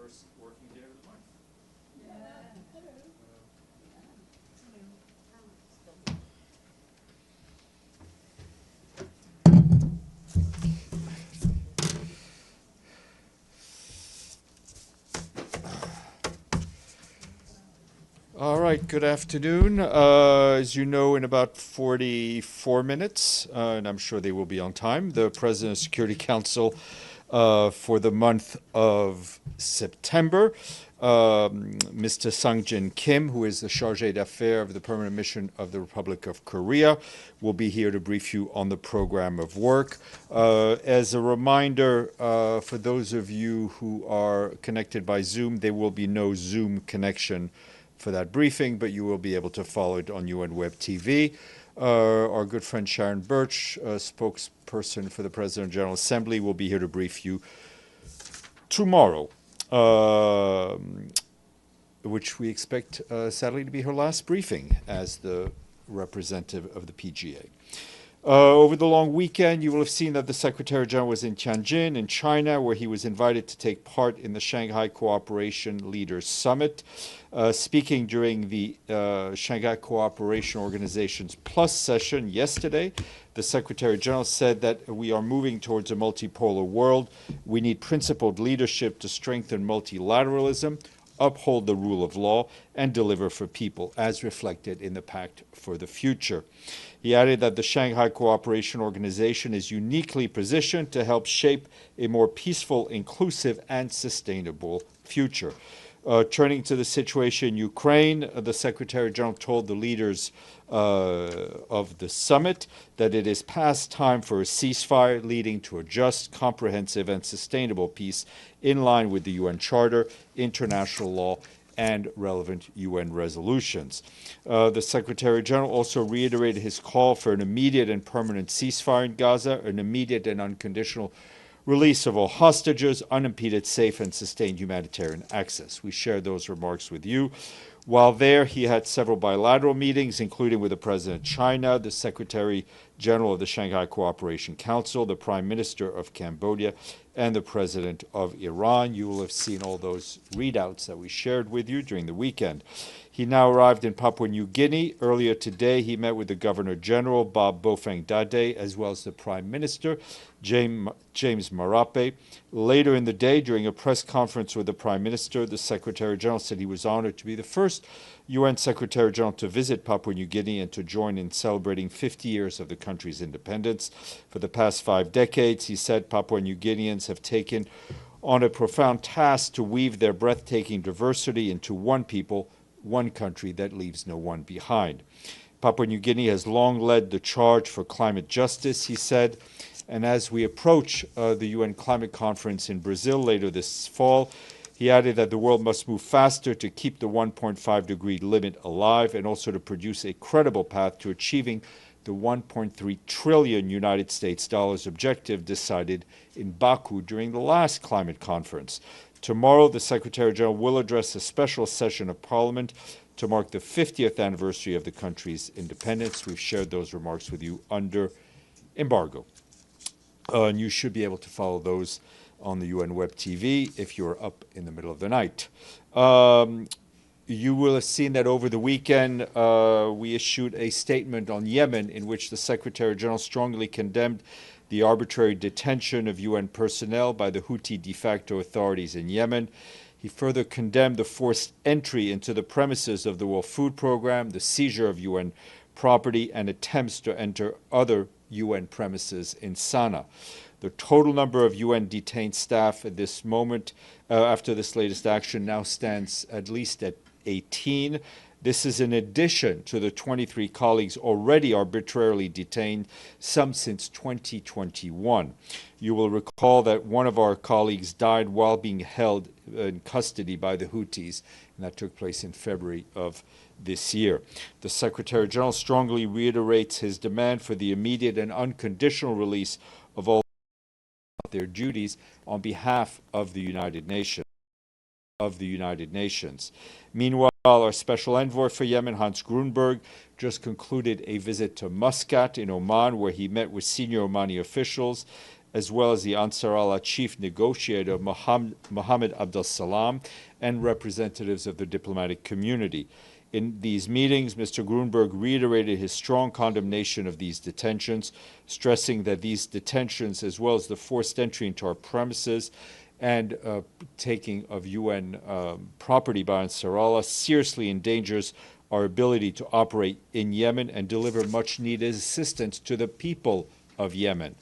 first working day of the month. All right, good afternoon. As you know, in about 44 minutes, and I'm sure they will be on time, the President of Security Council for the month of September, Mr. Sang-Jin Kim, who is the Chargé d'Affaires of the Permanent Mission of the Republic of Korea, will be here to brief you on the program of work. As a reminder, for those of you who are connected by Zoom, there will be no Zoom connection for that briefing, but you will be able to follow it on UN Web TV. Our good friend Sharon Birch, spokesperson for the President General Assembly, will be here to brief you tomorrow, which we expect, sadly, to be her last briefing as the representative of the PGA. Over the long weekend, you will have seen that the Secretary General was in Tianjin, in China, where he was invited to take part in the Shanghai Cooperation Leaders Summit. Speaking during the Shanghai Cooperation Organization's Plus session yesterday, the Secretary General said that we are moving towards a multipolar world. We need principled leadership to strengthen multilateralism, uphold the rule of law, and deliver for people, as reflected in the Pact for the Future. He added that the Shanghai Cooperation Organization is uniquely positioned to help shape a more peaceful, inclusive, and sustainable future. Turning to the situation in Ukraine, the Secretary General told the leaders of the summit that it is past time for a ceasefire leading to a just, comprehensive, and sustainable peace in line with the UN Charter, international law, and relevant UN resolutions. The Secretary General also reiterated his call for an immediate and permanent ceasefire in Gaza, an immediate and unconditional release of all hostages, unimpeded, safe, and sustained humanitarian access. We shared those remarks with you. While there, he had several bilateral meetings, including with the President of China, the Secretary General of the Shanghai Cooperation Council, the Prime Minister of Cambodia, and the President of Iran. You will have seen all those readouts that we shared with you during the weekend. He now arrived in Papua New Guinea. Earlier today, he met with the Governor General, Bob Bofeng Dade, as well as the Prime Minister, James Marape. Later in the day, during a press conference with the Prime Minister, the Secretary General said he was honored to be the first UN Secretary General to visit Papua New Guinea and to join in celebrating 50 years of the country's independence. For the past 5 decades, he said, Papua New Guineans have taken on a profound task to weave their breathtaking diversity into one people, one country that leaves no one behind. Papua New Guinea has long led the charge for climate justice, he said, and as we approach the UN Climate Conference in Brazil later this fall, he added that the world must move faster to keep the 1.5-degree limit alive and also to produce a credible path to achieving the 1.3 trillion United States dollars objective decided in Baku during the last climate conference. Tomorrow, the Secretary General will address a special session of Parliament to mark the 50th anniversary of the country's independence. We've shared those remarks with you under embargo. And you should be able to follow those on the UN Web TV if you're up in the middle of the night. You will have seen that over the weekend we issued a statement on Yemen in which the Secretary General strongly condemned the arbitrary detention of UN personnel by the Houthi de facto authorities in Yemen. He further condemned the forced entry into the premises of the World Food Programme, the seizure of UN property, and attempts to enter other UN premises in Sana'a. The total number of UN detained staff at this moment, after this latest action, now stands at least at 18. This is in addition to the 23 colleagues already arbitrarily detained, some since 2021. You will recall that one of our colleagues died while being held in custody by the Houthis, and that took place in February of this year. The Secretary General strongly reiterates his demand for the immediate and unconditional release of all their duties on behalf of the United Nations. Meanwhile, our special envoy for Yemen, Hans Grunberg, just concluded a visit to Muscat in Oman, where he met with senior Omani officials, as well as the Ansar Allah chief negotiator, Mohammed Abdel Salam, and representatives of the diplomatic community. In these meetings, Mr. Grunberg reiterated his strong condemnation of these detentions, stressing that these detentions, as well as the forced entry into our premises and taking of UN property by Ansar Allah, seriously endangers our ability to operate in Yemen and deliver much-needed assistance to the people of Yemen.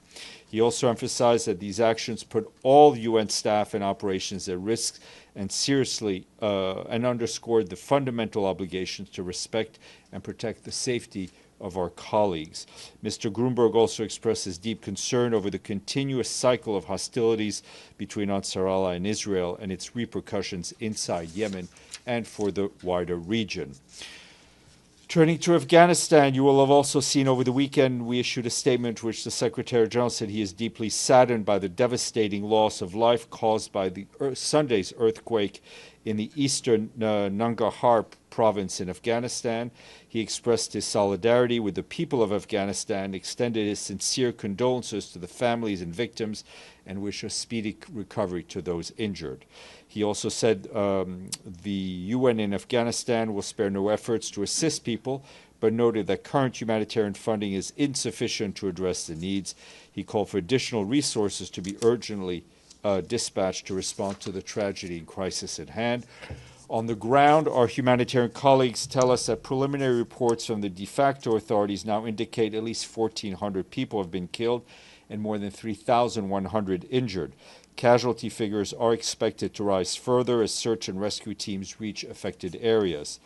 He also emphasized that these actions put all UN staff and operations at risk and underscored the fundamental obligations to respect and protect the safety of our colleagues. Mr. Grunberg also expressed his deep concern over the continuous cycle of hostilities between Ansar Allah and Israel and its repercussions inside Yemen and for the wider region. Turning to Afghanistan, you will have also seen over the weekend we issued a statement which the Secretary General said he is deeply saddened by the devastating loss of life caused by the Sunday's earthquake in the eastern Nangarhar province in Afghanistan. He expressed his solidarity with the people of Afghanistan, extended his sincere condolences to the families and victims, and wished a speedy recovery to those injured. He also said the UN in Afghanistan will spare no efforts to assist people, but noted that current humanitarian funding is insufficient to address the needs. He called for additional resources to be urgently dispatched to respond to the tragedy and crisis at hand. On the ground, our humanitarian colleagues tell us that preliminary reports from the de facto authorities now indicate at least 1,400 people have been killed and more than 3,100 injured. Casualty figures are expected to rise further as search and rescue teams reach affected areas.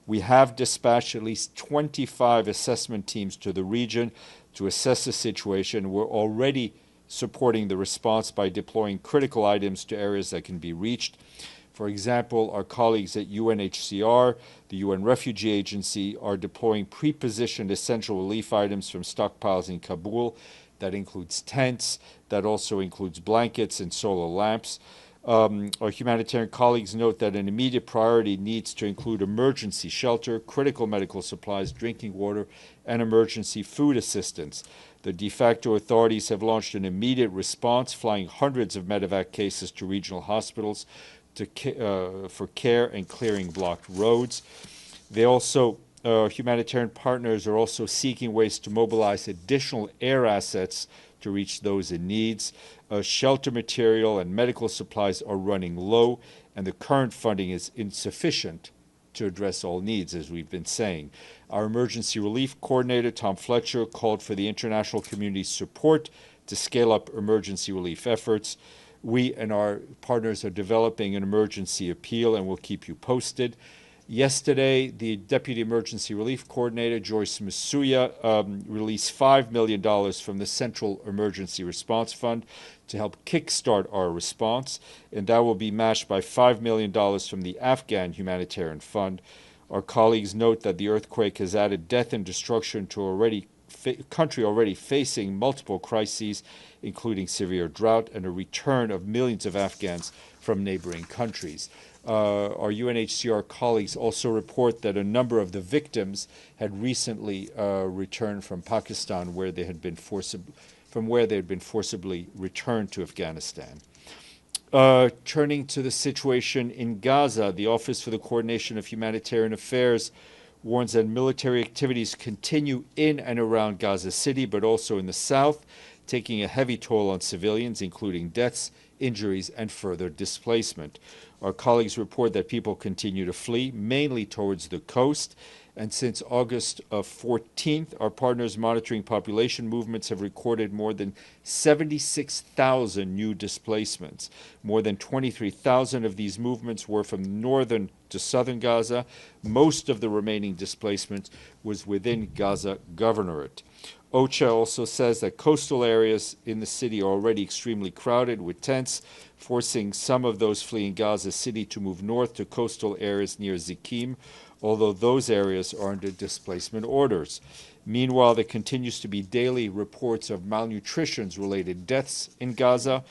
We have dispatched at least 25 assessment teams to the region to assess the situation. We're already supporting the response by deploying critical items to areas that can be reached. For example, our colleagues at UNHCR, the UN Refugee Agency, are deploying pre-positioned essential relief items from stockpiles in Kabul. That includes tents, that also includes blankets and solar lamps. Our humanitarian colleagues note that an immediate priority needs to include emergency shelter, critical medical supplies, drinking water, and emergency food assistance. The de facto authorities have launched an immediate response, flying hundreds of medevac cases to regional hospitals for care and clearing blocked roads. They also, humanitarian partners are also seeking ways to mobilize additional air assets to reach those in needs. Shelter material and medical supplies are running low, and the current funding is insufficient to address all needs, as we've been saying. Our emergency relief coordinator, Tom Fletcher, called for the international community's support to scale up emergency relief efforts. We and our partners are developing an emergency appeal, and we'll keep you posted. Yesterday, the Deputy Emergency Relief Coordinator, Joyce Masuya, released $5 million from the Central Emergency Response Fund to help kickstart our response, and that will be matched by $5 million from the Afghan Humanitarian Fund. Our colleagues note that the earthquake has added death and destruction to a country already facing multiple crises, including severe drought and a return of millions of Afghans from neighboring countries. Our UNHCR colleagues also report that a number of the victims had recently returned from Pakistan, where they had been forcibly returned to Afghanistan. Turning to the situation in Gaza, the Office for the Coordination of Humanitarian Affairs warns that military activities continue in and around Gaza City, but also in the south, taking a heavy toll on civilians, including deaths, injuries, and further displacement. Our colleagues report that people continue to flee, mainly towards the coast, and since August 14th, our partners monitoring population movements have recorded more than 76,000 new displacements. More than 23,000 of these movements were from northern to southern Gaza. Most of the remaining displacement was within Gaza Governorate. OCHA also says that coastal areas in the city are already extremely crowded with tents, forcing some of those fleeing Gaza City to move north to coastal areas near Zikim, although those areas are under displacement orders. Meanwhile, there continues to be daily reports of malnutrition-related deaths in Gaza.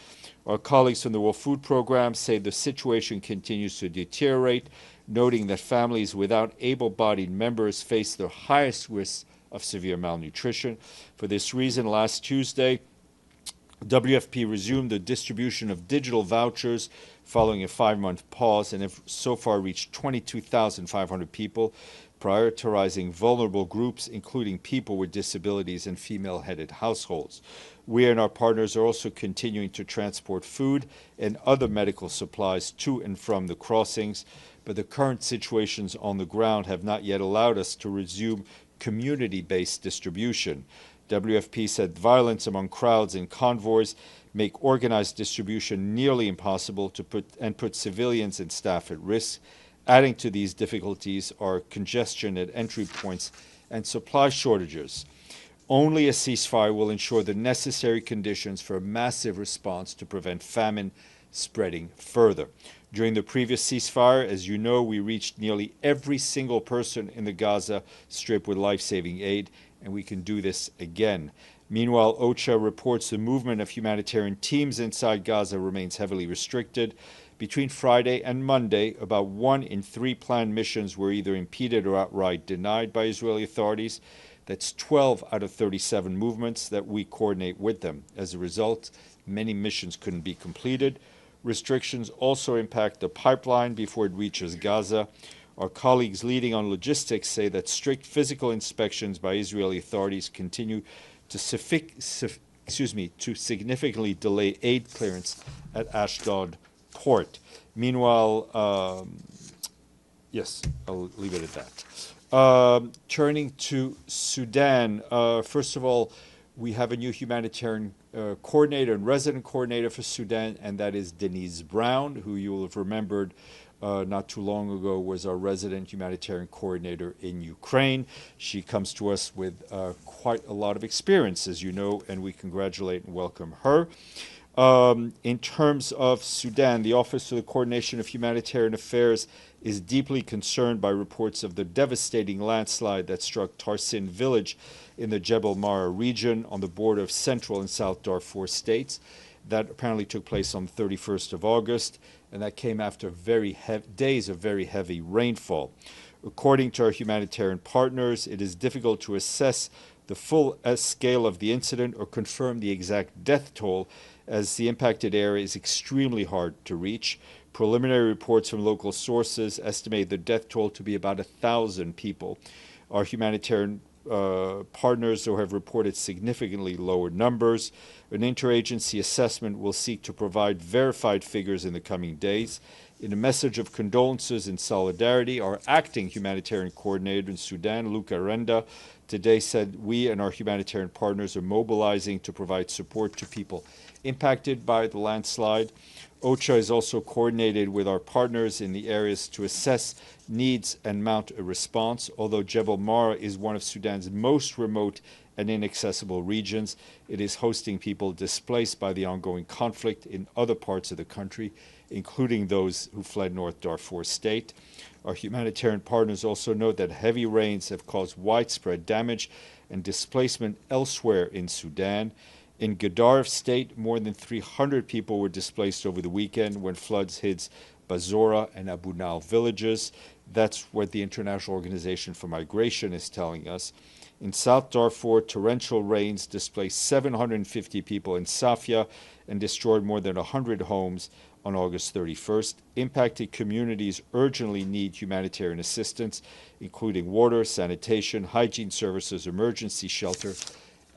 Our colleagues from the World Food Program say the situation continues to deteriorate, noting that families without able-bodied members face the highest risk of severe malnutrition. For this reason, last Tuesday, WFP resumed the distribution of digital vouchers following a 5-month pause and have so far reached 22,500 people, prioritizing vulnerable groups, including people with disabilities and female-headed households. We and our partners are also continuing to transport food and other medical supplies to and from the crossings, but the current situations on the ground have not yet allowed us to resume community-based distribution. WFP said violence among crowds and convoys make organized distribution nearly impossible to put civilians and staff at risk. Adding to these difficulties are congestion at entry points and supply shortages. Only a ceasefire will ensure the necessary conditions for a massive response to prevent famine spreading further. During the previous ceasefire, as you know, we reached nearly every single person in the Gaza Strip with life-saving aid, and we can do this again. Meanwhile, OCHA reports the movement of humanitarian teams inside Gaza remains heavily restricted. Between Friday and Monday, about 1 in 3 planned missions were either impeded or outright denied by Israeli authorities. That's 12 out of 37 movements that we coordinate with them. As a result, many missions couldn't be completed. Restrictions also impact the pipeline before it reaches Gaza. Our colleagues leading on logistics say that strict physical inspections by Israeli authorities continue to significantly delay aid clearance at Ashdod port. Meanwhile, yes, I'll leave it at that. Turning to Sudan, first of all, we have a new humanitarian coordinator and resident coordinator for Sudan, and that is Denise Brown, who you will have remembered not too long ago was our resident humanitarian coordinator in Ukraine. She comes to us with quite a lot of experience, as you know, and we congratulate and welcome her. In terms of Sudan, the Office of the Coordination of Humanitarian Affairs is deeply concerned by reports of the devastating landslide that struck Tarsin village in the Jebel Mara region on the border of Central and South Darfur states. That apparently took place on the 31st of August, and that came after days of very heavy rainfall. According to our humanitarian partners, it is difficult to assess the full scale of the incident or confirm the exact death toll, as the impacted area is extremely hard to reach. Preliminary reports from local sources estimate the death toll to be about 1,000 people. Our humanitarian partners, though, have reported significantly lower numbers. An interagency assessment will seek to provide verified figures in the coming days. In a message of condolences and solidarity, our acting humanitarian coordinator in Sudan, Luca Renda, today said we and our humanitarian partners are mobilizing to provide support to people impacted by the landslide. OCHA is also coordinated with our partners in the areas to assess needs and mount a response. Although Jebel Mara is one of Sudan's most remote and inaccessible regions, it is hosting people displaced by the ongoing conflict in other parts of the country, including those who fled North Darfur state. Our humanitarian partners also note that heavy rains have caused widespread damage and displacement elsewhere in Sudan. In Gadaref state, more than 300 people were displaced over the weekend when floods hit Bazora and Abu Nal villages. That's what the International Organization for Migration is telling us. In South Darfur, torrential rains displaced 750 people in Safia and destroyed more than 100 homes on August 31st. Impacted communities urgently need humanitarian assistance, including water, sanitation, hygiene services, emergency shelter,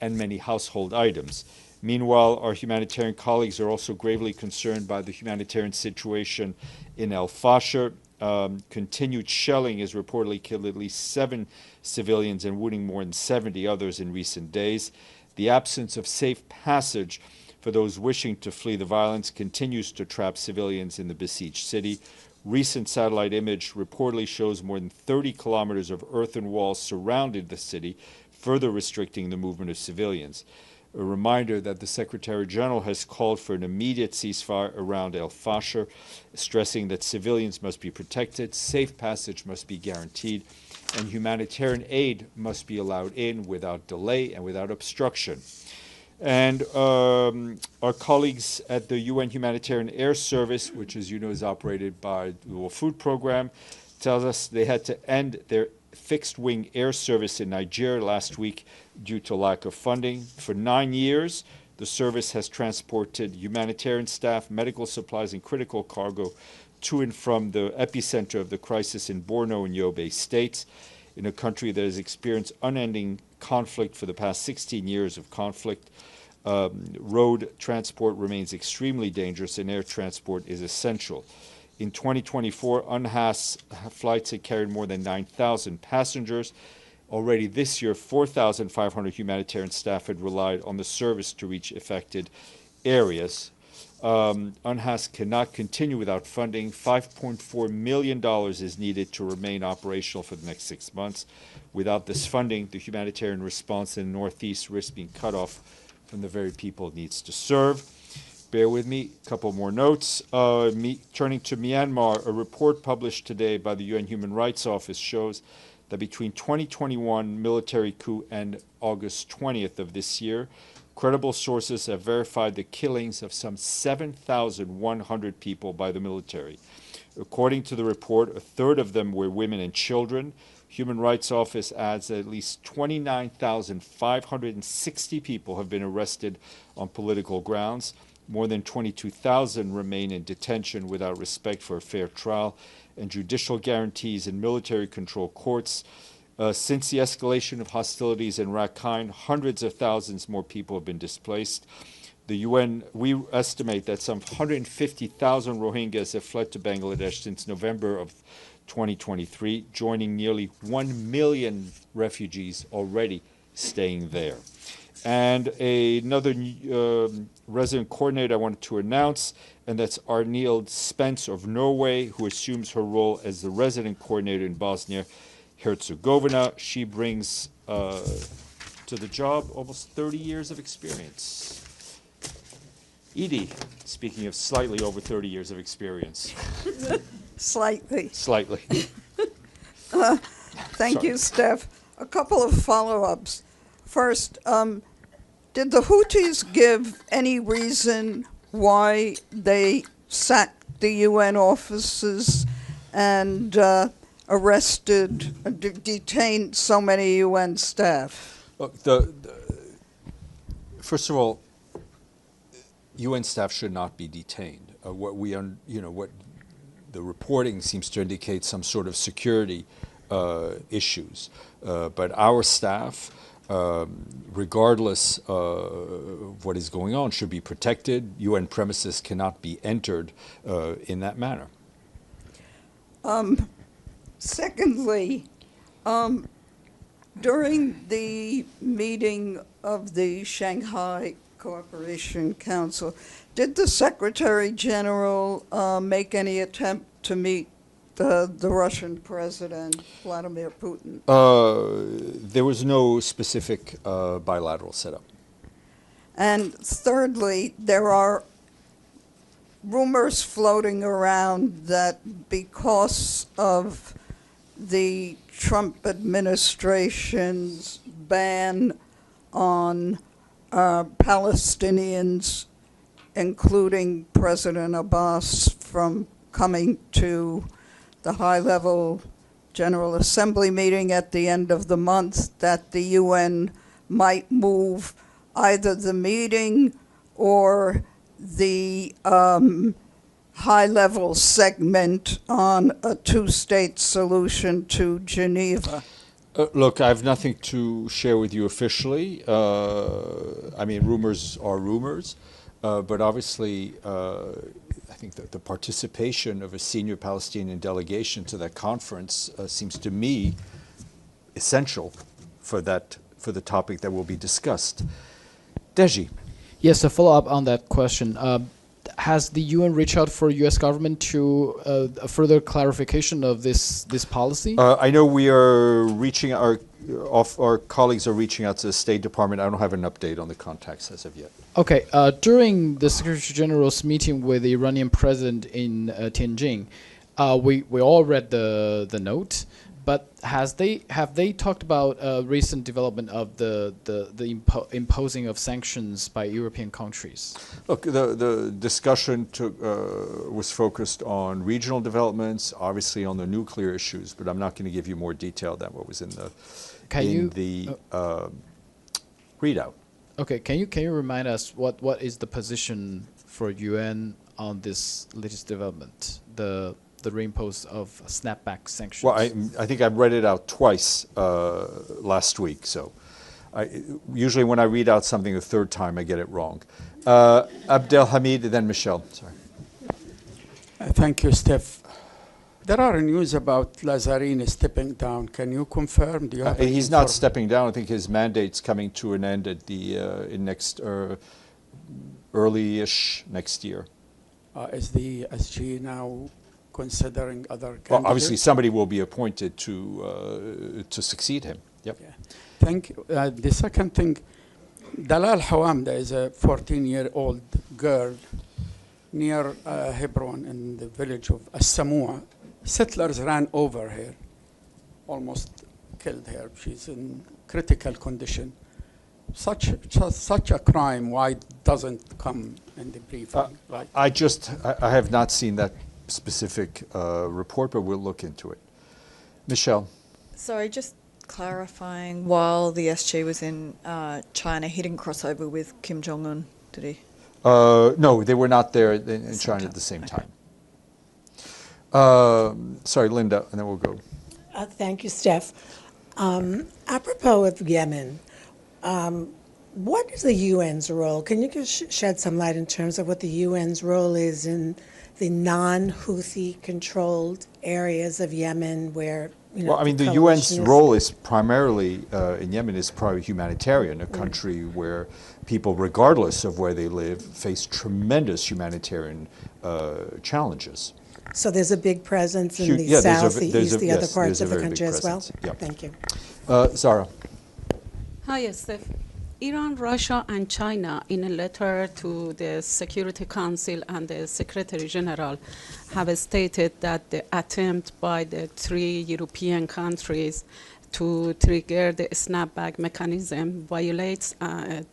and many household items. Meanwhile, our humanitarian colleagues are also gravely concerned by the humanitarian situation in El Fasher. Continued shelling has reportedly killed at least 7 civilians and wounding more than 70 others in recent days. The absence of safe passage for those wishing to flee the violence continues to trap civilians in the besieged city. Recent satellite image reportedly shows more than 30 kilometers of earthen walls surrounded the city, further restricting the movement of civilians. A reminder that the Secretary General has called for an immediate ceasefire around El Fasher, stressing that civilians must be protected, safe passage must be guaranteed, and humanitarian aid must be allowed in without delay and without obstruction. And our colleagues at the UN Humanitarian Air Service, which, as you know, is operated by the World Food Program, tells us they had to end their fixed-wing air service in Nigeria last week due to lack of funding. For 9 years, the service has transported humanitarian staff, medical supplies, and critical cargo to and from the epicenter of the crisis in Borno and Yobe states, in a country that has experienced unending conflict for the past 16 years of conflict. Road transport remains extremely dangerous, and air transport is essential. In 2024, UNHAS flights had carried more than 9,000 passengers. Already this year, 4,500 humanitarian staff had relied on the service to reach affected areas. UNHAS cannot continue without funding. $5.4 million is needed to remain operational for the next 6 months. Without this funding, the humanitarian response in the Northeast risks being cut off from the very people it needs to serve. Bear with me, a couple more notes. Turning to Myanmar, a report published today by the UN Human Rights Office shows that between 2021 military coup and August 20th of this year, credible sources have verified the killings of some 7,100 people by the military. According to the report, a third of them were women and children. Human Rights Office adds that at least 29,560 people have been arrested on political grounds. More than 22,000 remain in detention without respect for a fair trial and judicial guarantees in military-controlled courts. Since the escalation of hostilities in Rakhine, hundreds of thousands more people have been displaced. The UN, we estimate that some 150,000 Rohingyas have fled to Bangladesh since November of 2023, joining nearly 1 million refugees already staying there. And another resident coordinator I wanted to announce, and that's Arnild Spence of Norway, who assumes her role as the resident coordinator in Bosnia-Herzegovina. She brings to the job almost 30 years of experience. Edie, speaking of slightly over 30 years of experience. Slightly. Slightly. Thank you, Steph. A couple of follow-ups. First, did the Houthis give any reason why they sacked the UN offices and arrested, detained so many UN staff? Look, first of all, UN staff should not be detained. What the reporting seems to indicate some sort of security issues, but our staff, regardless of what is going on, should be protected. UN premises cannot be entered in that manner. Secondly, during the meeting of the Shanghai Cooperation Council, did the Secretary General make any attempt to meet the Russian President, Vladimir Putin? There was no specific bilateral setup. And thirdly, there are rumors floating around that because of the Trump administration's ban on Palestinians, including President Abbas, from coming to the high-level General Assembly meeting at the end of the month, that the UN might move either the meeting or the high-level segment on a two-state solution to Geneva. Look, I have nothing to share with you officially. I mean, rumors are rumors, but obviously I think that the participation of a senior Palestinian delegation to that conference seems to me essential for the topic that will be discussed. Deji. Yes, a follow-up on that question. Has the UN reached out for U.S. government to a further clarification of this policy? I know we are reaching our colleagues are reaching out to the State Department. I don't have an update on the contacts as of yet. Okay. During the Secretary General's meeting with the Iranian president in Tianjin, we all read the note. But have they talked about recent development of the imposing of sanctions by European countries? Look, the discussion was focused on regional developments, obviously on the nuclear issues, but I'm not going to give you more detail than what was in the readout. Okay, can you remind us what is the position for UN on this latest development, the reimpose of snapback sanctions? Well, I think I read it out twice last week. So usually when I read out something the third time, I get it wrong. Abdelhamid, then Michelle. Sorry. Thank you, Steph. There are news about Lazzarini stepping down. Can you confirm? Do you have he's not stepping down. I think his mandate's coming to an end at the early-ish next year. Is the SG now considering other candidates? Well, obviously somebody will be appointed to succeed him. Yep. Yeah. Thank you. The second thing, Dalal Hawam, there is a 14-year-old girl near Hebron in the village of As-Samua. Settlers ran over her almost killed her. She's in critical condition. Such a crime, why doesn't come in the briefing? I have not seen that specific report, but we'll look into it. Michelle. Sorry, just clarifying, while the SG was in China, he didn't cross over with Kim Jong-un, did he? No, they were not there in China at the same time. Sorry, Linda, and then we'll go. Thank you, Steph. Apropos of Yemen, what is the UN's role? Can you just shed some light in terms of what the UN's role is in the non-Houthi controlled areas of Yemen where, well, I mean, the UN's role is primarily, in Yemen, is probably humanitarian, a country where people, regardless of where they live, face tremendous humanitarian challenges. So there's a big presence in the south, the east, the other parts of the country as well? Yep. Thank you. Zara. Hi, Steph. Iran, Russia, and China, in a letter to the Security Council and the Secretary General, have stated that the attempt by the 3 European countries to trigger the snapback mechanism violates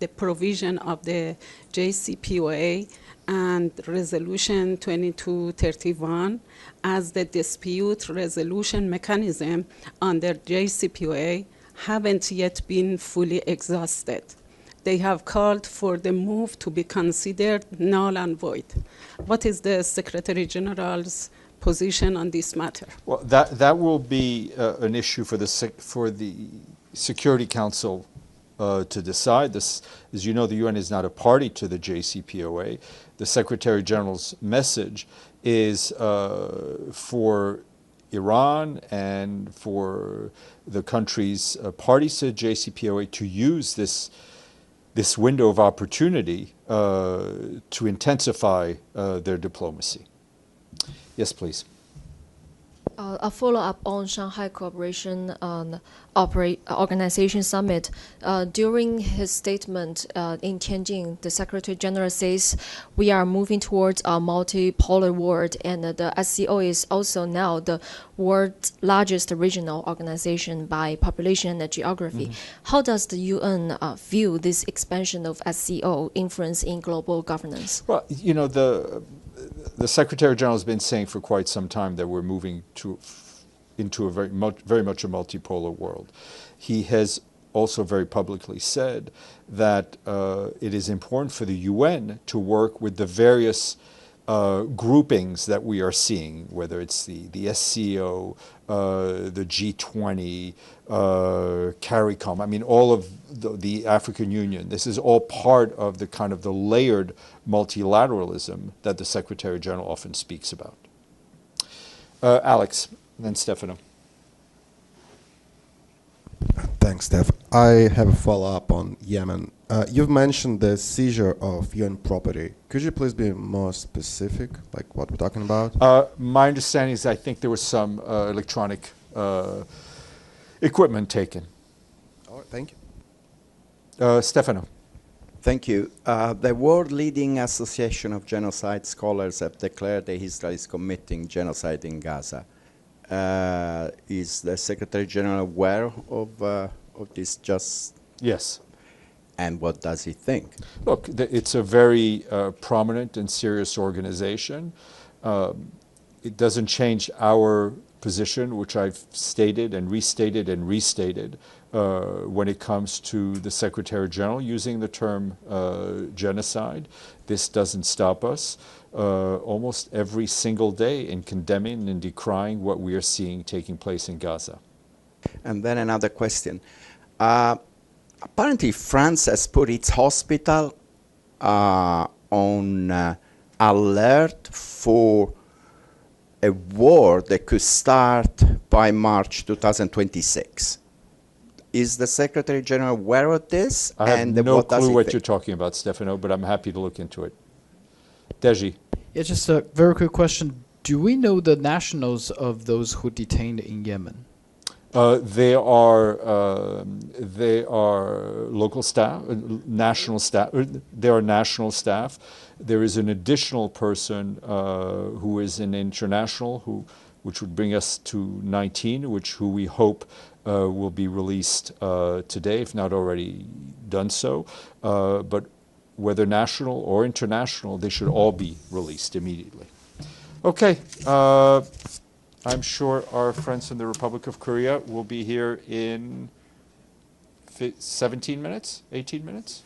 the provision of the JCPOA and Resolution 2231 as the dispute resolution mechanism under JCPOA haven't yet been fully exhausted. They have called for the move to be considered null and void. What is the Secretary General's position on this matter? Well, that will be an issue for the Security Council to decide. This, as you know, the UN is not a party to the JCPOA. The Secretary General's message is for Iran and for the countries parties to JCPOA to use this window of opportunity to intensify their diplomacy. Yes, please. A follow-up on Shanghai Cooperation Organization Summit. During his statement in Tianjin, the Secretary General says we are moving towards a multipolar world, and the SCO is also now the world's largest regional organization by population and geography. Mm-hmm. How does the UN view this expansion of SCO influence in global governance? Well, you know, the Secretary General has been saying for quite some time that we're moving into a very much a multipolar world. He has also very publicly said that it is important for the UN to work with the various groupings that we are seeing, whether it's the SCO, the G20, CARICOM, I mean, all of the African Union. This is all part of the kind of the layered multilateralism that the Secretary General often speaks about. Alex, and then Stefano. Thanks, Steph. I have a follow-up on Yemen. You've mentioned the seizure of UN property. Could you please be more specific, like what we're talking about? My understanding is I think there was some electronic equipment taken. All right, thank you. Stefano. Thank you. The world-leading Association of Genocide Scholars have declared that Israel is committing genocide in Gaza. Is the Secretary General aware of this? Yes. And what does he think? Look, it's a very prominent and serious organization. It doesn't change our position, which I've stated and restated when it comes to the Secretary General using the term genocide. This doesn't stop us almost every single day in condemning and decrying what we are seeing taking place in Gaza. And then another question. Apparently France has put its hospital on alert for a war that could start by March 2026. Is the Secretary General aware of this? I have no clue what you're talking about, Stefano, but I'm happy to look into it. Deji. Yeah, just a very quick question. Do we know the nationals of those who detained in Yemen? They are local staff, national staff. They are national staff. There is an additional person who is an international who which would bring us to 19, who we hope will be released today, if not already done so. But whether national or international, they should all be released immediately. Okay, I'm sure our friends from the Republic of Korea will be here in 17 minutes, 18 minutes?